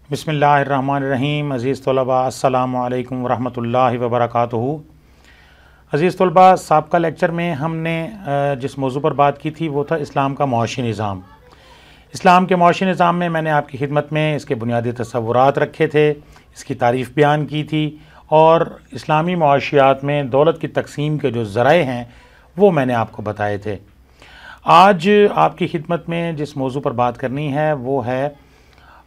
बिस्मिल्लाहिर्रहमानिर्रहीम। अज़ीज़ तलबा अस्सलामु अलैकुम वरहमतुल्लाहि वबरकातुहू। अज़ीज़ तलबा, साबका लेक्चर में हमने जिस मौजू पर बात की थी वो था इस्लाम का मुआशी निज़ाम। इस्लाम के मुआशी निज़ाम में मैंने आपकी खिदमत में इसके बुनियादी तसव्वुरात रखे थे, इसकी तारीफ़ बयान की थी और इस्लामी मुआशियात में दौलत की तकसीम के जो ज़राए हैं वो मैंने आपको बताए थे। आज आपकी खिदमत में जिस मौजू पर बात करनी है वो है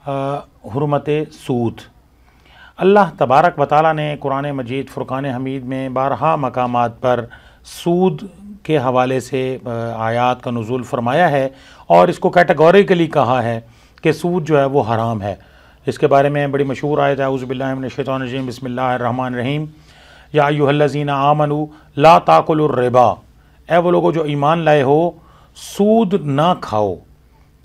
हुर्मत सूद। अल्लाह तबारक व तआला ने कुरान मजीद फ़ुरक़ान हमीद में बारहा मकामात पर सूद के हवाले से आयात का नुज़ूल फ़रमाया है और इसको कैटेगोरिकली कहा है कि सूद जो है वो हराम है। इसके बारे में बड़ी मशहूर आयत है, औज़ु बिल्लाहि मिनश शैतानिर रजीम, बिस्मिल्लाहिर्रहमानिर रहीम, या अय्युहल्लज़ीना आमनू ला ताकुलुर रिबा, ए वो लोगो जो ईमान लाए हो सूद ना खाओ।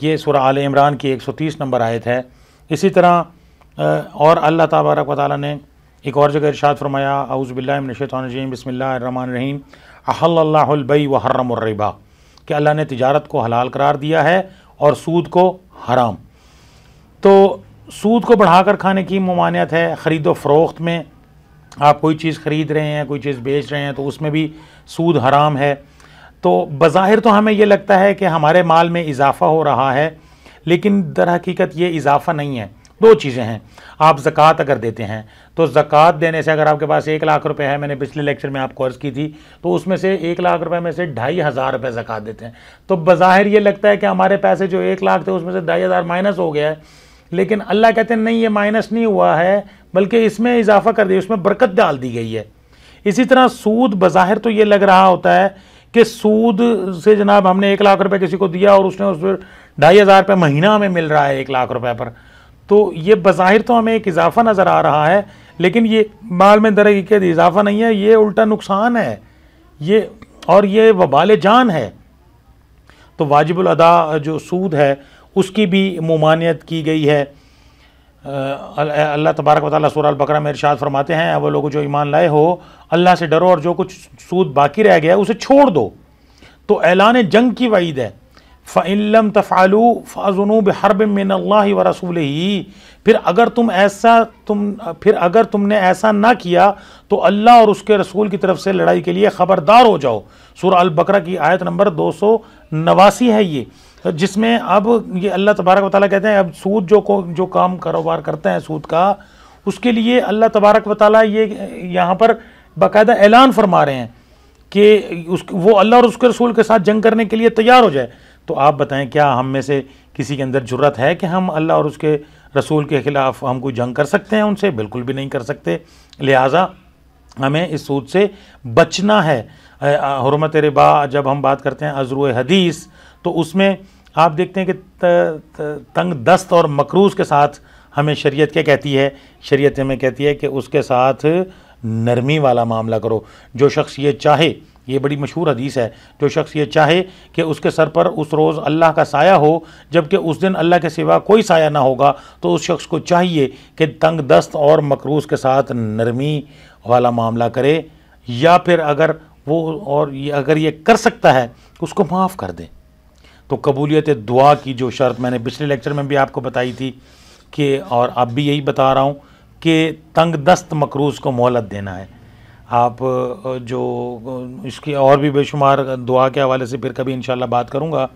ये सूरह आले इमरान की 130 नंबर आयत है। इसी तरह और अल्लाह तबारक व तआला ने एक और जगह इरशाद फरमाया, औज़ु बिल्लाहि मिनश शैतानिर रजीम, बिस्मिल्लाहिर्रहमानिर रहीम, अहल्लल्लाहुल बै व हर्रमुर रिबा, कि अल्लाह ने तिजारत को हलाल करार दिया है और सूद को हराम। तो सूद को बढ़ाकर खाने की ममानियत है। ख़रीदो फ़रोख्त में आप कोई चीज़ ख़रीद रहे हैं, कोई चीज़ बेच रहे हैं तो उसमें भी सूद हराम है। तो बज़ाहिर तो हमें ये लगता है कि हमारे माल में इजाफ़ा हो रहा है, लेकिन दर हकीकत ये इजाफ़ा नहीं है। दो चीज़ें हैं। आप ज़कात अगर देते हैं तो ज़कात देने से अगर आपके पास 1 लाख रुपए है, मैंने पिछले लेक्चर में आपको अर्ज़ की थी, तो उसमें से 1 लाख रुपए में से 2,500 रुपये ज़कात देते हैं। तो बज़ाहिर ये लगता है कि हमारे पैसे जो 1 लाख थे उसमें से 2,500 माइनस हो गया है, लेकिन अल्लाह कहते हैं नहीं, ये माइनस नहीं हुआ है बल्कि इसमें इजाफ़ा कर दिया, उसमें बरकत डाल दी गई है। इसी तरह सूद बज़ाहिर तो ये लग रहा होता है कि सूद से जनाब हमने 1 लाख रुपए किसी को दिया और उसने उस पर 2,500 रुपये महीना हमें मिल रहा है 1 लाख रुपए पर, तो ये बज़ाहिर तो हमें एक इजाफ़ा नज़र आ रहा है, लेकिन ये माल में दर हकीकत इजाफ़ा नहीं है, ये उल्टा नुकसान है ये, और ये वबाल जान है। तो वाजिबुल अदा जो सूद है उसकी भी मुमानियत की गई है। अल्लाह तबारक व तआला सूरह अल-बकरा में इरशाद फरमाते हैं, वो लोग जो ईमान लाए हो अल्लाह से डरो और जो कुछ सूद बाकी रह गया उसे छोड़ दो। तो ऐलान जंग की वईद है, फ़इन लम तफ़अलू फ़अज़नु बिहर्बिम मिनल्लाहि व रसूलिही, फिर अगर तुमने ऐसा ना किया तो अल्लाह और उसके रसूल की तरफ से लड़ाई के लिए ख़बरदार हो जाओ। सूरह अल-बकरा की आयत नंबर 289 है ये, जिसमें अब ये अल्लाह तबारक व तआला कहते हैं अब सूद जो काम कारोबार करते हैं सूद का, उसके लिए अल्लाह तबारक व तआला ये यहाँ पर बाकायदा ऐलान फरमा रहे हैं कि वो अल्लाह और उसके रसूल के साथ जंग करने के लिए तैयार हो जाए। तो आप बताएं, क्या हम में से किसी के अंदर जुर्रत है कि हम अल्लाह और उसके रसूल के ख़िलाफ़ हम कोई जंग कर सकते हैं उनसे? बिल्कुल भी नहीं कर सकते। लिहाजा हमें इस सूद से बचना है। हुर्मत रिबा जब हम बात करते हैं अज़्रुए हदीस, तो उसमें आप देखते हैं कि तंग दस्त और मकरूज़ के साथ हमें शरीयत क्या कहती है? शरीयत हमें कहती है कि उसके साथ नरमी वाला मामला करो। जो शख्स ये चाहे, ये बड़ी मशहूर हदीस है, जो शख्स ये चाहे कि उसके सर पर उस रोज़ अल्लाह का साया हो जबकि उस दिन अल्लाह के सिवा कोई साया ना होगा, तो उस शख्स को चाहिए कि तंग दस्त और मकरूज़ के साथ नरमी वाला मामला करे, या फिर अगर ये कर सकता है उसको माफ़ कर दे। तो कबूलियत दुआ की जो शर्त मैंने पिछले लेक्चर में भी आपको बताई थी कि, और अब भी यही बता रहा हूँ कि तंग दस्त मकरूज़ को मोहलत देना है। आप जो इसकी और भी बेशुमार दुआ के हवाले से फिर कभी इंशाल्लाह बात करूँगा,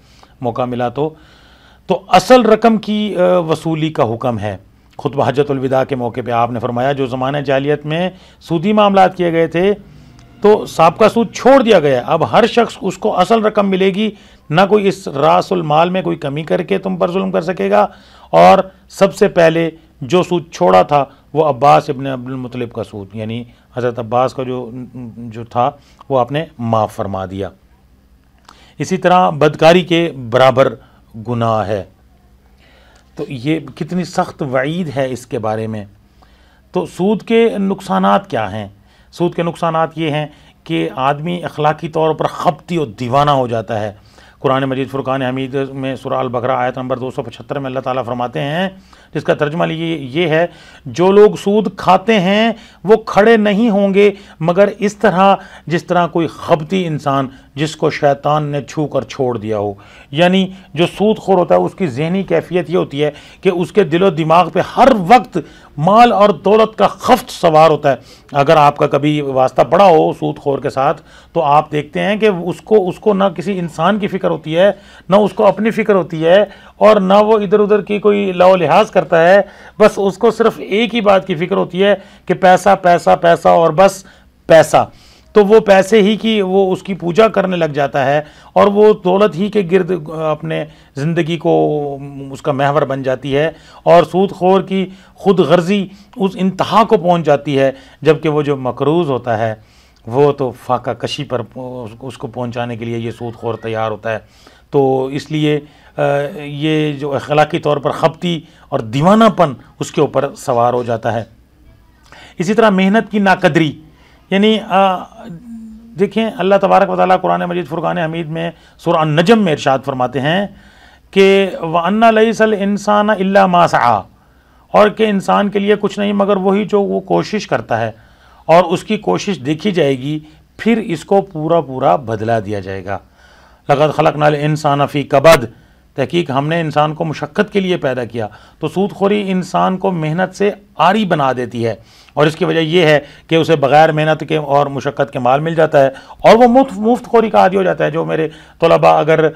मौका मिला तो असल रकम की वसूली का हुक्म है। खुतबा हज्जतुल विदा के मौके पे आपने फरमाया, जो ज़माने जाहिलियत में सूदी मामलात किए गए थे तो साबका सूद छोड़ दिया गया, अब हर शख्स उसको असल रकम मिलेगी, ना कोई इस रासुल माल में कोई कमी करके तुम पर जुल्म कर सकेगा। और सबसे पहले जो सूद छोड़ा था वो अब्बास इब्न अब्दुल मुत्तलिब का सूद, यानी हज़रत अब्बास का जो था वो आपने माफ़ फरमा दिया। इसी तरह बदकारी के बराबर गुनाह है। तो ये कितनी सख्त वईद है इसके बारे में। तो सूद के नुकसानात क्या हैं? सूद के नुकसानात ये हैं कि आदमी अखलाकी तौर पर खपती और दीवाना हो जाता है। कुरान मजीद फुरकान हमीद में सूरह अल बकरा आयत नंबर 275 में अल्लाह ताला फरमाते हैं, जिसका तर्जुमा ये है, जो लोग सूद खाते हैं वो खड़े नहीं होंगे मगर इस तरह जिस तरह कोई खबती इंसान जिसको शैतान ने छू कर छोड़ दिया हो। यानी जो सूदखोर होता है उसकी जहनी कैफियत ये होती है कि उसके दिलो दिमाग पे हर वक्त माल और दौलत का खफ्त सवार होता है। अगर आपका कभी वास्ता पड़ा हो सूदखोर के साथ तो आप देखते हैं कि उसको ना किसी इंसान की फ़िक्र होती है, ना उसको अपनी फ़िक्र होती है, और ना वो इधर उधर की कोई लाओ लिहाज करता है। बस उसको सिर्फ एक ही बात की फ़िक्र होती है कि पैसा पैसा पैसा और बस पैसा। तो वो पैसे ही की वो उसकी पूजा करने लग जाता है और वो दौलत ही के गिर्द अपने ज़िंदगी को उसका महवर बन जाती है, और सूदखोर की खुद गर्जी उस इंतहा को पहुंच जाती है, जबकि वो जो मकरूज़ होता है वो तो फाका कशी पर उसको पहुंचाने के लिए ये सूदखोर तैयार होता है। तो इसलिए ये जो अखलाकी तौर पर खपती और दीवानापन उसके ऊपर सवार हो जाता है। इसी तरह मेहनत की नाकदरी, यानी देखें अल्लाह तबारक व तआला कुरान मजीद फुरकान हमीद में सूरह अन-नजम में इरशाद फरमाते हैं कि व अन्ना लैसल इंसान इल्ला मा सआ, और कि इंसान के लिए कुछ नहीं मगर वही जो वो कोशिश करता है, और उसकी कोशिश देखी जाएगी, फिर इसको पूरा पूरा बदला दिया जाएगा। लक़द खलक़नाल इंसान फ़ी कबद, तहकीक हमने इंसान को मुशक्क़त के लिए पैदा किया। तो सूदखोरी इंसान को मेहनत से आरी बना देती है, और इसकी वजह यह है कि उसे बग़ैर मेहनत के और मुशक्क़त के माल मिल जाता है, और वो मुफ्तखोरी का आदी हो जाता है। जो मेरे तलबा अगर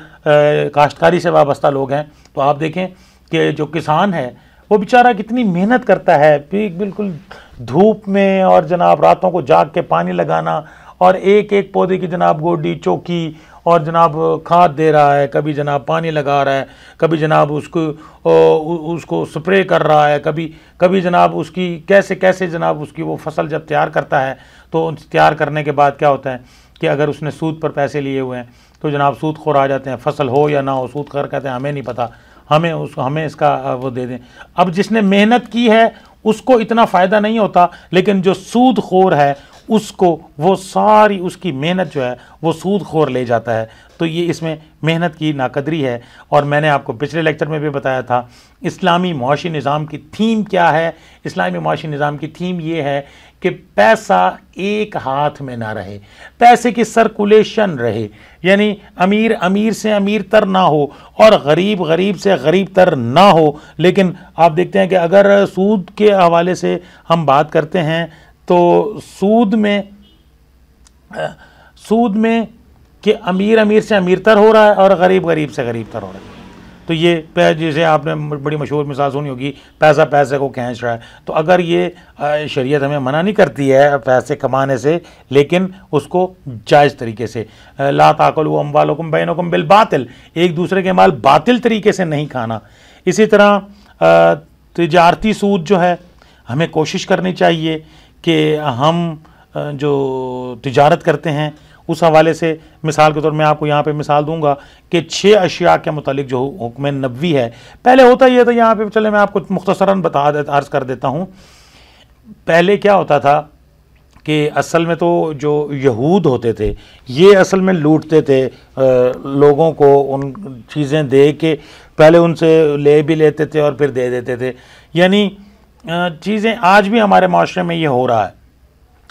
काश्तकारी से वाबस्ता लोग हैं तो आप देखें कि जो किसान है वो बेचारा कितनी मेहनत करता है, बिल्कुल धूप में, और जनाब रातों को जाग के पानी लगाना, और एक एक पौधे की जनाब गोडी चौकी, और जनाब खाद दे रहा है, कभी जनाब पानी लगा रहा है, कभी जनाब उसको स्प्रे कर रहा है, कभी जनाब उसकी कैसे कैसे जनाब उसकी वो फसल जब तैयार करता है तो तैयार करने के बाद क्या होता है कि अगर उसने सूद पर पैसे लिए हुए हैं तो जनाब सूदखोर आ जाते हैं, फसल हो या ना हो, सूदखोर कहते हैं हमें नहीं पता, हमें इसका वो दे दें। अब जिसने मेहनत की है उसको इतना फ़ायदा नहीं होता, लेकिन जो सूदखोर है उसको वो सारी उसकी मेहनत जो है वो सूदखोर ले जाता है। तो ये इसमें मेहनत की नाकदरी है। और मैंने आपको पिछले लेक्चर में भी बताया था इस्लामी मुआशी निज़ाम की थीम क्या है। इस्लामी मुआशी निज़ाम की थीम ये है कि पैसा एक हाथ में ना रहे, पैसे की सर्कुलेशन रहे, यानी अमीर अमीर से अमीर तर ना हो और गरीब गरीब से गरीब तर ना हो। लेकिन आप देखते हैं कि अगर सूद के हवाले से हम बात करते हैं तो सूद में कि अमीर अमीर से अमीर तर हो रहा है और गरीब गरीब से गरीब तर हो रहा है। तो ये जैसे आपने बड़ी मशहूर मिसाल सुनी होगी, पैसा पैसे को खींच रहा है। तो अगर ये शरीयत हमें मना नहीं करती है पैसे कमाने से, लेकिन उसको जायज़ तरीके से, ला ताकुलू अम्वालकुम बैनकुम बिल बातिल, एक दूसरे के माल बातिल तरीके से नहीं खाना। इसी तरह तिजारती सूद जो है हमें कोशिश करनी चाहिए कि हम जो तिजारत करते हैं उस हवाले से, मिसाल के तौर में आपको यहाँ पे मिसाल दूंगा कि 6 अशिया के मुतालिक जो हुक्म नबवी है, पहले होता ये था, यहाँ पे चले मैं आपको मुख्तसरन अर्ज़ कर देता हूँ। पहले क्या होता था कि असल में तो जो यहूद होते थे ये असल में लूटते थे लोगों को, उन चीज़ें दे के पहले उनसे ले भी लेते थे और फिर दे देते थे। यानी चीज़ें आज भी हमारे माशरे में ये हो रहा है।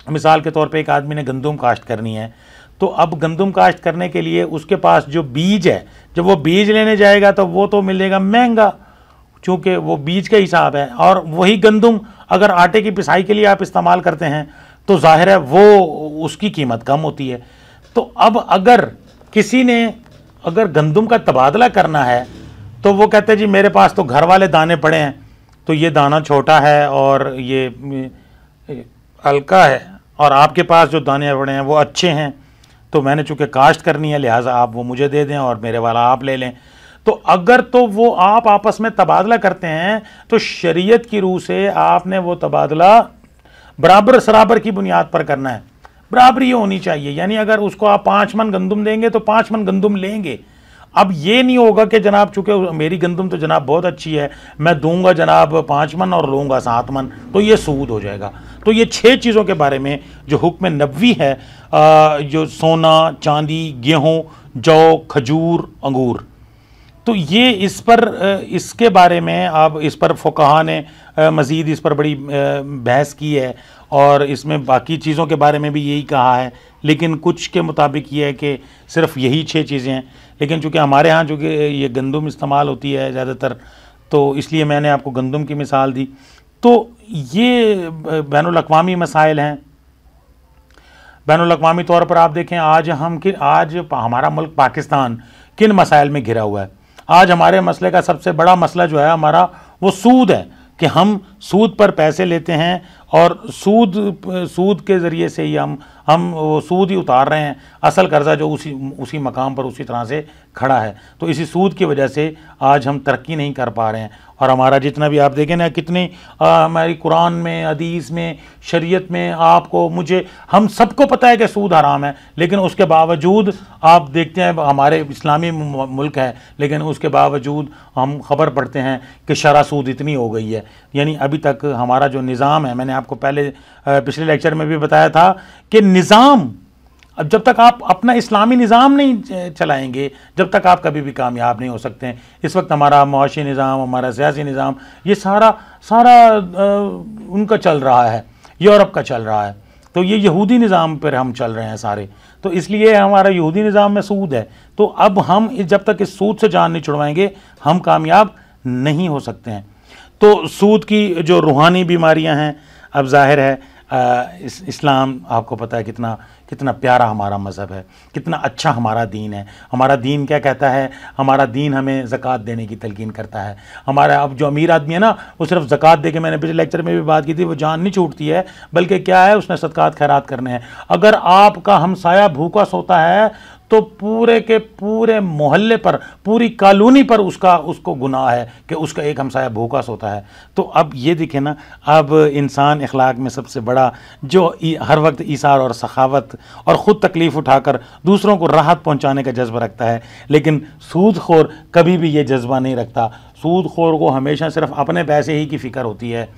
मिसाल के तौर पे एक आदमी ने गंदम काश्त करनी है, तो अब गंदम काश्त करने के लिए उसके पास जो बीज है, जब वो बीज लेने जाएगा तो वो तो मिलेगा महंगा, चूँकि वो बीज का हिसाब है, और वही गंदम अगर आटे की पिसाई के लिए आप इस्तेमाल करते हैं तो जाहिर है वो उसकी कीमत कम होती है। तो अब अगर किसी ने अगर गंदम का तबादला करना है तो वो कहते हैं जी मेरे पास तो घर वाले दाने पड़े हैं, तो ये दाना छोटा है और ये हल्का है, और आपके पास जो दाने पड़े हैं वो अच्छे हैं, तो मैंने चूँकि काश्त करनी है लिहाजा आप वो मुझे दे दें और मेरे वाला आप ले लें। तो अगर तो वो आप आपस में तबादला करते हैं तो शरीयत की रूह से आपने वो तबादला बराबर सराबर की बुनियाद पर करना है, बराबरी होनी चाहिए। यानी अगर उसको आप 5 मन गंदम देंगे तो 5 मन गंदम लेंगे। अब ये नहीं होगा कि जनाब चूँकि मेरी गंदम तो जनाब बहुत अच्छी है, मैं दूंगा जनाब 5 मन और लूँगा 7 मन, तो ये सूद हो जाएगा। तो ये 6 चीज़ों के बारे में जो हुक्म नबवी है, जो सोना चांदी गेहूँ जौ, खजूर, अंगूर। तो ये इस पर इसके बारे में अब इस पर फ़ुक़हा ने मज़ीद इस पर बड़ी बहस की है और इसमें बाकी चीज़ों के बारे में भी यही कहा है, लेकिन कुछ के मुताबिक ये है कि सिर्फ़ यही 6 चीज़ें हैं। लेकिन चूँकि हमारे यहाँ चूँकि ये गंदम इस्तेमाल होती है ज़्यादातर, तो इसलिए मैंने आपको गंदम की मिसाल दी। तो ये बैनुल अक़वामी मसाइल हैं। बैनुल अक़वामी तौर पर आप देखें आज हमारा मुल्क पाकिस्तान किन मसाइल में घिरा हुआ है। आज हमारे मसले का सबसे बड़ा मसला जो है हमारा वो सूद है कि हम सूद पर पैसे लेते हैं और सूद के ज़रिए से ही हम वो सूद ही उतार रहे हैं। असल कर्ज़ा जो उसी मकाम पर उसी तरह से खड़ा है। तो इसी सूद की वजह से आज हम तरक्की नहीं कर पा रहे हैं। और हमारा जितना भी आप देखें ना, कितनी हमारी कुरान में, हदीस में, शरीयत में, आपको, मुझे, हम सबको पता है कि सूद हराम है, लेकिन उसके बावजूद आप देखते हैं हमारे इस्लामी मुल्क है, लेकिन उसके बावजूद हम खबर पढ़ते हैं कि शरह सूद इतनी हो गई है। यानी अभी तक हमारा जो निज़ाम है, मैंने आपको पहले पिछले लेक्चर में भी बताया था कि निज़ाम, अब जब तक आप अपना इस्लामी निज़ाम नहीं चलाएंगे, जब तक आप कभी भी कामयाब नहीं हो सकते हैं। इस वक्त हमारा मुआशी निज़ाम, हमारा सियासी निज़ाम, ये सारा उनका चल रहा है, यूरोप का चल रहा है। तो ये यहूदी निज़ाम पर हम चल रहे हैं सारे। तो इसलिए हमारा यहूदी निज़ाम में सूद है। तो अब हम जब तक इस सूद से जान नहीं छुड़वाएंगे, हम कामयाब नहीं हो सकते हैं। तो सूद की जो रूहानी बीमारियां हैं, अब जाहिर है इस्लाम, आपको पता है कितना प्यारा हमारा मज़हब है, कितना अच्छा हमारा दीन है। हमारा दीन क्या कहता है? हमारा दीन हमें ज़कात देने की तलकीन करता है। हमारा अब जो अमीर आदमी है ना, वो सिर्फ ज़कात दे के, मैंने पिछले लेक्चर में भी बात की थी, वो जान नहीं छूटती है, बल्कि क्या है, उसने सदकात खैरात करने हैं। अगर आपका हमसाया भूखा सोता है तो पूरे के पूरे मोहल्ले पर, पूरी कॉलोनी पर उसको गुनाह है कि उसका एक हमसाया भूखा सोता है। तो अब ये देखें ना, अब इंसान अखलाक में सबसे बड़ा जो हर वक्त ईसार और सखावत और ख़ुद तकलीफ़ उठाकर दूसरों को राहत पहुंचाने का जज्बा रखता है, लेकिन सूदखोर कभी भी ये जज्बा नहीं रखता। सूदखोर को हमेशा सिर्फ अपने पैसे ही की फ़िक्र होती है।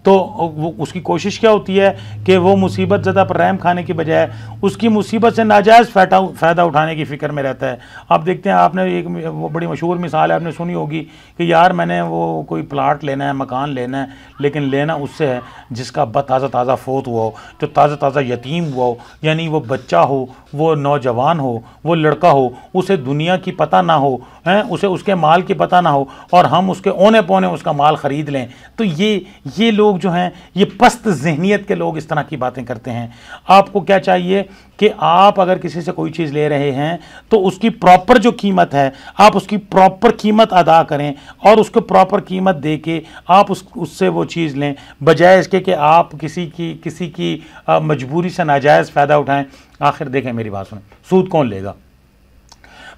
तो वो उसकी कोशिश क्या होती है कि वो मुसीबत ज़्यादा पर रहम खाने की बजाय उसकी मुसीबत से नाजायज़ फ़ायदा उठाने की फ़िक्र में रहता है। आप देखते हैं, आपने एक वो बड़ी मशहूर मिसाल है, आपने सुनी होगी कि यार मैंने वो कोई प्लाट लेना है, मकान लेना है, लेकिन लेना उससे है जिसका ताज़ा फोत हुआ हो, जो ताज़ा यतीम हुआ हो, यानी वो बच्चा हो, वो नौजवान हो, वो लड़का हो, उसे दुनिया की पता ना हो, हैं, उसे उसके माल की पता ना हो, और हम उसके औने पौने उसका माल ख़रीद लें। तो ये लोग जो हैं, ये पस्त ज़हनियत के लोग इस तरह की बातें करते हैं। आपको क्या चाहिए कि आप अगर किसी से कोई चीज़ ले रहे हैं तो उसकी प्रॉपर जो कीमत है, आप उसकी प्रॉपर कीमत अदा करें और उसको प्रॉपर कीमत दे के आप उससे वो चीज़ लें, बजाय इसके कि आप किसी की मजबूरी से नाजायज़ फ़ायदा उठाएं। आखिर देखें, मेरी बात सुनें, सूद कौन लेगा?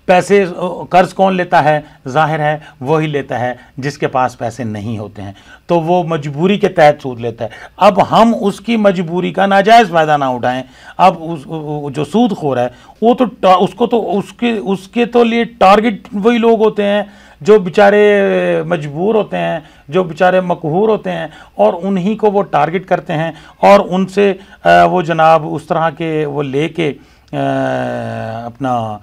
पैसे कर्ज कौन लेता है? जाहिर है वही लेता है जिसके पास पैसे नहीं होते हैं, तो वो मजबूरी के तहत सूद लेता है। अब हम उसकी मजबूरी का नाजायज़ फ़ायदा ना उठाएं। अब जो सूदखोर है वो तो उसके तो लिए टारगेट वही लोग होते हैं जो बेचारे मजबूर होते हैं, जो बेचारे मकहूर होते हैं, और उन्हीं को वो टारगेट करते हैं और उनसे वो जनाब उस तरह के वो लेके अपना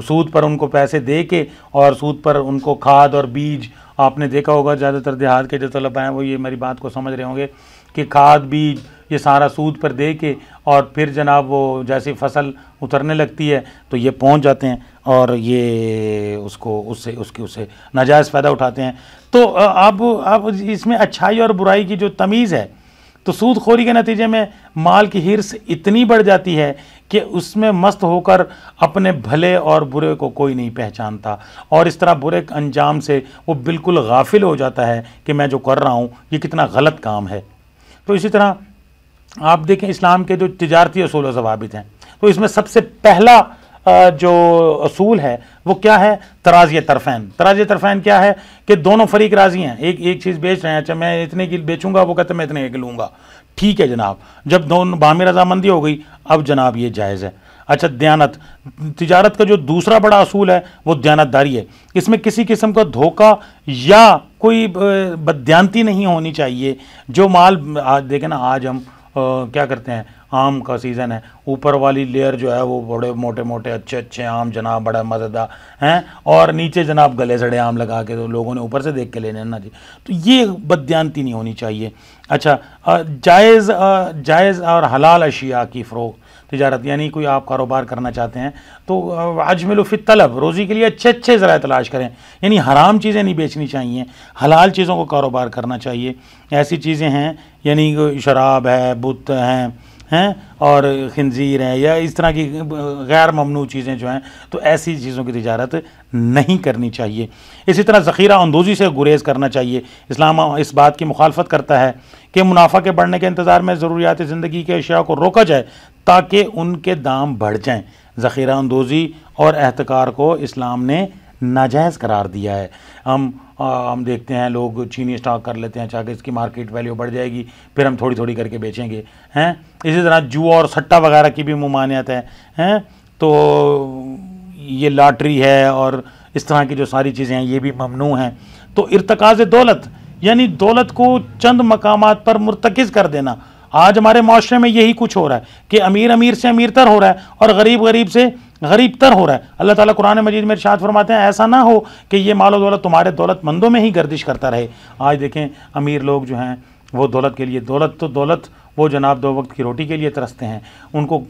सूद पर उनको पैसे दे के और सूद पर उनको खाद और बीज, आपने देखा होगा ज़्यादातर देहात के जो तलबा हैं वो ये मेरी बात को समझ रहे होंगे कि खाद बीज ये सारा सूद पर दे के और फिर जनाब वो जैसे फसल उतरने लगती है तो ये पहुंच जाते हैं और ये उससे नाजायज़ फ़ायदा उठाते हैं। तो अब इसमें अच्छाई और बुराई की जो तमीज़ है, तो सूदखोरी के नतीजे में माल की हिर्स इतनी बढ़ जाती है कि उसमें मस्त होकर अपने भले और बुरे को कोई नहीं पहचानता, और इस तरह बुरे अंजाम से वो बिल्कुल गाफिल हो जाता है कि मैं जो कर रहा हूँ ये कितना गलत काम है। तो इसी तरह आप देखें, इस्लाम के जो तिजारती असूल व ज़वाबित हैं, तो इसमें सबसे पहला जो असूल है वो क्या है? तराज़ी तरफ़ैन। तराज़ी तरफ़ैन क्या है कि दोनों फरीक राज़ी हैं, एक चीज़ बेच रहे हैं, अच्छा मैं इतने की बेचूंगा, वो कहते हैं मैं इतने की लूँगा, ठीक है जनाब। जब दोनों बामी रजामंदी हो गई, अब जनाब ये जायज़ है। अच्छा, दयानत, तिजारत का जो दूसरा बड़ा असूल है वो दयानतदारी है। इसमें किसी किस्म का धोखा या कोई बददियानती नहीं होनी चाहिए। जो माल देखें ना, आज हम क्या करते हैं, आम का सीज़न है, ऊपर वाली लेयर जो है वो बड़े मोटे मोटे अच्छे अच्छे आम जनाब, बड़ा मज़ेदार हैं, और नीचे जनाब गले सड़े आम लगा के तो लोगों ने ऊपर से देख के लेने ना जी। तो ये बददियानती नहीं होनी चाहिए। अच्छा, जायज़ और हलाल अशिया की फ़रोख्त तिजारत, यानी कोई आप कारोबार करना चाहते हैं तो अजमिलु फ़ी तलब, रोज़ी के लिए अच्छे अच्छे ज़राए तलाश करें, यानी हराम चीज़ें नहीं बेचनी चाहिए, हलाल चीज़ों को कारोबार करना चाहिए। ऐसी चीज़ें हैं यानी शराब है, बुत हैं और खिंजीर है, या इस तरह की गैर ममनू चीज़ें जो हैं, तो ऐसी चीज़ों की तिजारत नहीं करनी चाहिए। इसी तरह ज़ख़ीरा अंदोज़ी से गुरेज़ करना चाहिए। इस्लाम इस बात की मुखालफत करता है कि मुनाफा के बढ़ने के इंतज़ार में ज़रूरियात ज़िंदगी के अशिया को रोका जाए ताकि उनके दाम बढ़ जाएँ। ज़ख़ीरा अंदोज़ी और एहतिकार को इस्लाम ने नाजायज़ करार दिया है। हम देखते हैं लोग चीनी स्टॉक कर लेते हैं, चाहे इसकी मार्केट वैल्यू बढ़ जाएगी, फिर हम थोड़ी थोड़ी करके बेचेंगे हैं। इसी तरह जुआ और सट्टा वगैरह की भी मुमानियत है हैं। तो ये लॉटरी है और इस तरह की जो सारी चीज़ें हैं ये भी ममनू हैं। तो इर्तिकाज़ दौलत यानी दौलत को चंद मकामात पर मुर्तकिज़ कर देना, आज हमारे माशरे में यही कुछ हो रहा है कि अमीर अमीर से अमीर तर हो रहा है और गरीब गरीब से गरीब तर हो रहा है। अल्लाह ताला कुरान मजीद में इरशाद फरमाते हैं, ऐसा ना हो कि ये मालो दौलत तुम्हारे दौलतमंदों में ही गर्दिश करता रहे। आज देखें अमीर लोग जो हैं वो दौलत के लिए, दौलत वो जनाब 2 वक्त की रोटी के लिए तरसते हैं। उनको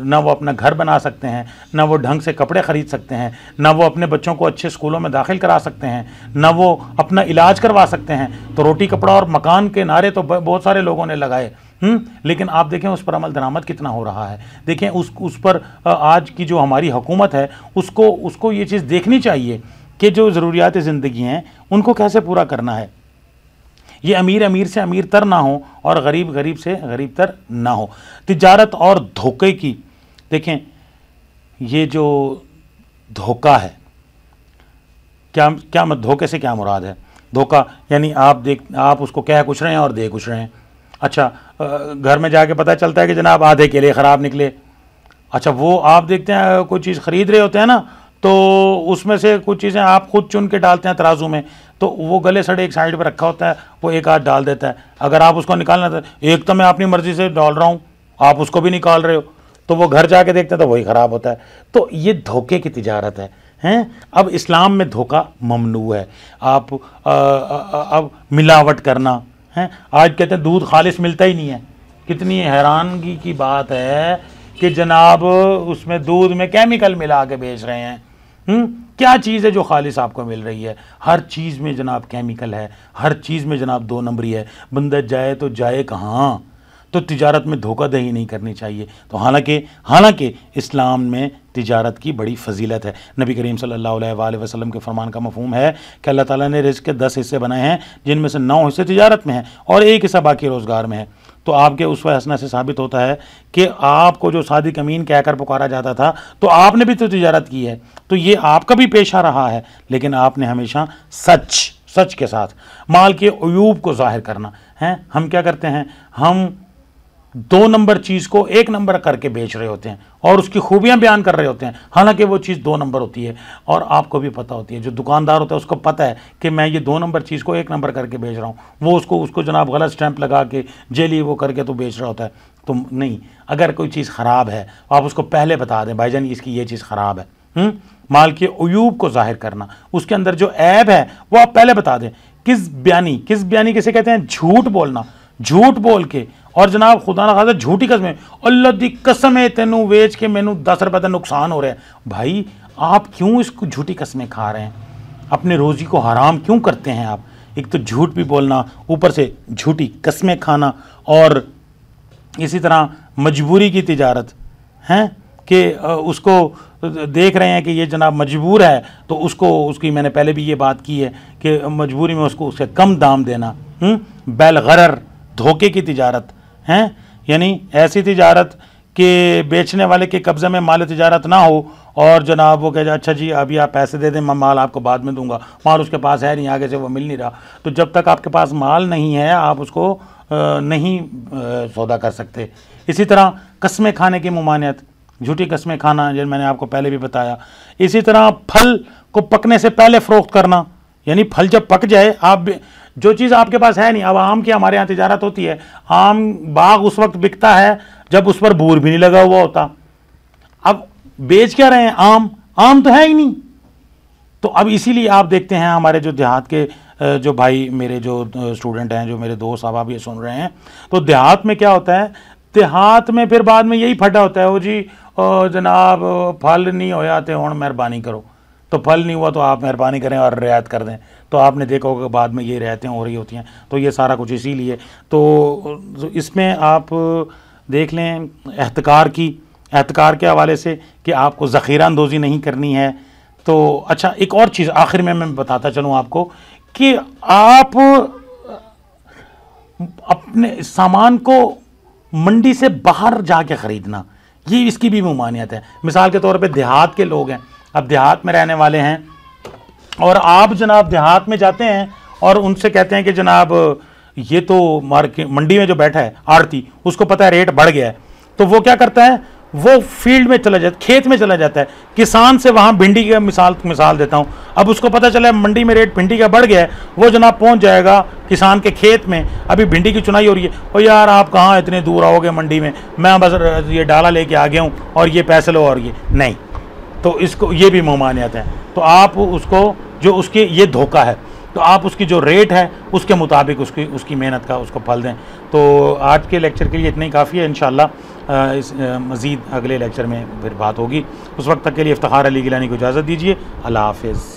ना वो अपना घर बना सकते हैं, ना वो ढंग से कपड़े ख़रीद सकते हैं, ना वो अपने बच्चों को अच्छे स्कूलों में दाखिल करा सकते हैं, ना वो अपना इलाज करवा सकते हैं। तो रोटी कपड़ा और मकान के नारे तो बहुत सारे लोगों ने लगाए, लेकिन आप देखें उस पर अमल दरामद कितना हो रहा है। देखें उस पर आज की जो हमारी हुकूमत है उसको ये चीज़ देखनी चाहिए कि जो ज़रूरियात ज़िंदगी हैं उनको कैसे पूरा करना है। ये अमीर अमीर से अमीर तर ना हो और गरीब गरीब से गरीब तर ना हो। तिजारत और धोखे की देखें, ये जो धोखा है, क्या धोखे से क्या मुराद है? धोखा यानी आप उसको कह कुछ रहे हैं और दे कुछ रहे हैं। अच्छा, घर में जाके पता चलता है कि जनाब आधे केले ख़राब निकले। अच्छा, वो आप देखते हैं कोई चीज़ ख़रीद रहे होते हैं ना, तो उसमें से कुछ चीज़ें आप खुद चुन के डालते हैं तराजू में, तो वो गले सड़े एक साइड पर रखा होता है, वो एक आध डाल देता है। अगर आप उसको निकालना था, एक तो मैं अपनी मर्ज़ी से डाल रहा हूँ, आप उसको भी निकाल रहे हो, तो वो घर जाके देखते हैं तो वही ख़राब होता है। तो ये धोखे की तिजारत है हैं। अब इस्लाम में धोखा ममनू है। आप अब मिलावट करना है, आज कहते हैं दूध खालिस मिलता ही नहीं है। कितनी हैरानगी की बात है कि जनाब उसमें दूध में केमिकल मिला के बेच रहे हैं। क्या चीज़ है जो खालिस आपको मिल रही है? हर चीज़ में जनाब केमिकल है, हर चीज़ में जनाब 2 नंबरी है। बंदा जाए तो जाए कहाँ? तो तिजारत में धोखाधड़ी नहीं करनी चाहिए। तो हालांकि इस्लाम में तिजारत की बड़ी फजीलत है। नबी करीम सल्लल्लाहु अलैहि वसल्लम के फरमान का मफहूम है कि अल्लाह ताला ने रिज़्क़ के 10 हिस्से बनाए हैं, जिनमें से 9 हिस्से तिजारत में हैं और 1 हिस्सा बाकी रोज़गार में है। तो आपके उसवा हसना से साबित होता है कि आपको जो सादिक अमीन कहकर पुकारा जाता था, तो आपने भी तो तिजारत की है, तो ये आपका भी पेशा रहा है, लेकिन आपने हमेशा सच के साथ माल के अयूब को ज़ाहिर करना है। हम क्या करते हैं, हम 2 नंबर चीज़ को 1 नंबर करके बेच रहे होते हैं और उसकी खूबियां बयान कर रहे होते हैं, हालांकि वो चीज़ 2 नंबर होती है। और आपको भी पता होती है, जो दुकानदार होता है उसको पता है कि मैं ये 2 नंबर चीज़ को 1 नंबर करके बेच रहा हूँ। वो उसको जनाब गलत स्टैंप लगा के जेली वो करके तो बेच रहा होता है। तो नहीं, अगर कोई चीज़ ख़राब है आप उसको पहले बता दें, भाईजान इसकी ये चीज़ ख़राब है। माल के अयूब को जाहिर करना, उसके अंदर जो ऐब है वो आप पहले बता दें। किस बयानी किसे कहते हैं? झूठ बोलना, झूठ बोल के और जनाब खुदा ना खासा झूठी कसमें, अल्लाह दी कसम है तेनू वेच के मैनू 10 रुपये का नुकसान हो रहा है। भाई आप क्यों इसको झूठी कसमें खा रहे हैं? अपने रोज़ी को हराम क्यों करते हैं आप? एक तो झूठ भी बोलना, ऊपर से झूठी कसमें खाना, और इसी तरह मजबूरी की तिजारत हैं कि उसको देख रहे हैं कि ये जनाब मजबूर है, तो उसकी मैंने पहले भी ये बात की है कि मजबूरी में उससे कम दाम देना। बैलगरर धोखे की तिजारत हैं, यानी ऐसी तिजारत कि बेचने वाले के कब्ज़े में माल तिजारत ना हो और जनाब वो कह जाए अच्छा जी अभी आप पैसे दे दें, मैं माल आपको बाद में दूंगा। माल उसके पास है नहीं, आगे से वो मिल नहीं रहा। तो जब तक आपके पास माल नहीं है आप उसको नहीं सौदा कर सकते। इसी तरह कस्में खाने की मुमानियत, झूठी कस्में खाना, जो मैंने आपको पहले भी बताया। इसी तरह फल को पकने से पहले फ़रोख्त करना, यानी फल जब पक जाए, आप जो चीज़ आपके पास है नहीं, अब आम की हमारे यहाँ तिजारत होती है, आम बाग उस वक्त बिकता है जब उस पर बूर भी नहीं लगा हुआ होता। अब बेच क्या रहे हैं? आम। आम तो है ही नहीं। तो अब इसीलिए आप देखते हैं हमारे जो देहात के जो भाई मेरे जो स्टूडेंट हैं, जो मेरे दोस्त साहब ये सुन रहे हैं, तो देहात में क्या होता है, देहात में फिर बाद में यही फटा होता है, वो जी जनाब फल नहीं होया तो हूँ मेहरबानी करो। तो फल नहीं हुआ तो आप मेहरबानी करें और रियायत कर दें। तो आपने देखा होगा बाद में ये रियायतें हो रही होती हैं। तो ये सारा कुछ इसीलिए। तो इसमें आप देख लें एहतिकार के हवाले से कि आपको ज़ख़ीरा अंदोज़ी नहीं करनी है। तो अच्छा, एक और चीज़ आखिर में मैं बताता चलूँ आपको कि आप अपने सामान को मंडी से बाहर जाके ख़रीदना, ये इसकी भी ममानियत है। मिसाल के तौर पे देहात के लोग हैं, अब देहात में रहने वाले हैं और आप जनाब देहात में जाते हैं और उनसे कहते हैं कि जनाब ये तो मार्केट मंडी में जो बैठा है आड़ती, उसको पता है रेट बढ़ गया है। तो वो क्या करता है, वो फील्ड में चला जाता, खेत में चला जाता है, किसान से वहाँ भिंडी का मिसाल देता हूँ। अब उसको पता चला है मंडी में रेट भिंडी का बढ़ गया है, वो जनाब पहुँच जाएगा किसान के खेत में, अभी भिंडी की चुनाई हो रही है। और यार आप कहाँ इतने दूर आओगे मंडी में, मैं बस ये डाला लेके आ गया हूँ और ये पैसे लो और ये नहीं। तो इसको ये भी ममानियत है। तो आप उसको जो उसके ये धोखा है, तो आप उसकी जो रेट है उसके मुताबिक उसकी मेहनत का उसको फल दें। तो आज के लेक्चर के लिए इतना ही काफ़ी है। इंशाअल्लाह इस मज़ीद अगले लेक्चर में फिर बात होगी। उस वक्त तक के लिए इफ्तिखार अली गिलानी को इजाज़त दीजिए। अल्लाह हाफ़िज़।